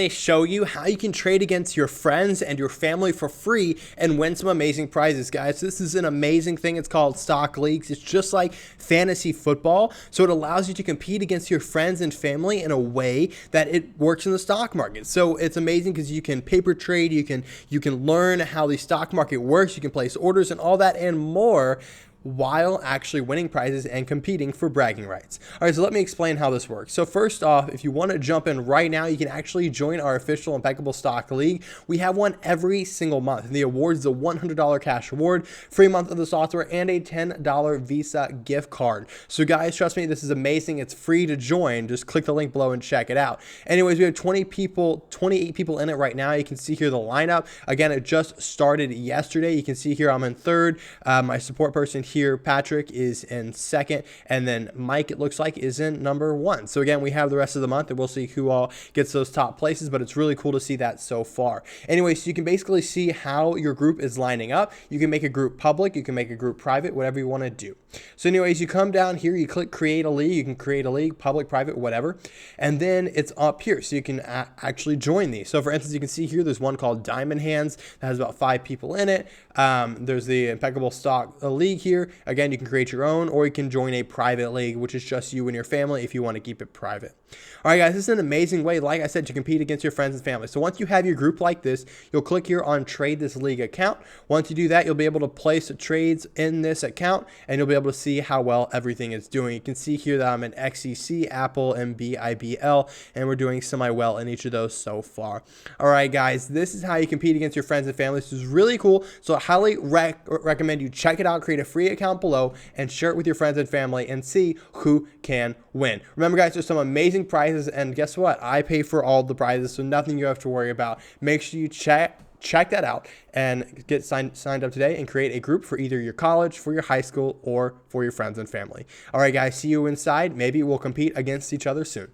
show you how you can trade against your friends and your family for free and win some amazing prizes, guys. This is an amazing thing. It's called Stock Leagues. It's just like fantasy football. So it allows you to compete against your friends and family in a way that it works in the stock market. So it's amazing because you can paper trade, you can learn how the stock market works, you can place orders and all that and more, while actually winning prizes and competing for bragging rights. All right, so let me explain how this works. So first off, if you want to jump in right now, you can actually join our official Impeccable Stock League. We have one every single month, and the award is a $100 cash reward, free month of the software, and a $10 Visa gift card. So guys, trust me, this is amazing. It's free to join. Just click the link below and check it out. Anyways, we have 28 people in it right now. You can see here the lineup. Again, it just started yesterday. You can see here I'm in third. My support person here, Patrick, is in second, and then Mike, it looks like, is in number 1. So again, we have the rest of the month, and we'll see who all gets those top places, but it's really cool to see that so far. Anyway, so you can basically see how your group is lining up. You can make a group public, you can make a group private, whatever you want to do. So anyways, you come down here, you click create a league. You can create a league, public, private, whatever, and then it's up here, so you can actually join these. So for instance, you can see here there's one called Diamond Hands that has about 5 people in it. There's the Impeccable Stock League here. Again, you can create your own, or you can join a private league, which is just you and your family if you want to keep it private. All right, guys, this is an amazing way, like I said, to compete against your friends and family. So once you have your group like this, you'll click here on Trade This League account. Once you do that, you'll be able to place trades in this account, and you'll be able to see how well everything is doing. You can see here that I'm in XCC, Apple, and BIBL, and we're doing semi-well in each of those so far. All right, guys, this is how you compete against your friends and family. This is really cool, so I highly recommend you check it out, create a free account below, and share it with your friends and family and see who can win. Remember, guys, there's some amazing prizes, and guess what? I pay for all the prizes, so nothing you have to worry about. Make sure you check that out and get signed up today and create a group for either your college, for your high school, or for your friends and family. All right, guys, see you inside. Maybe we'll compete against each other soon.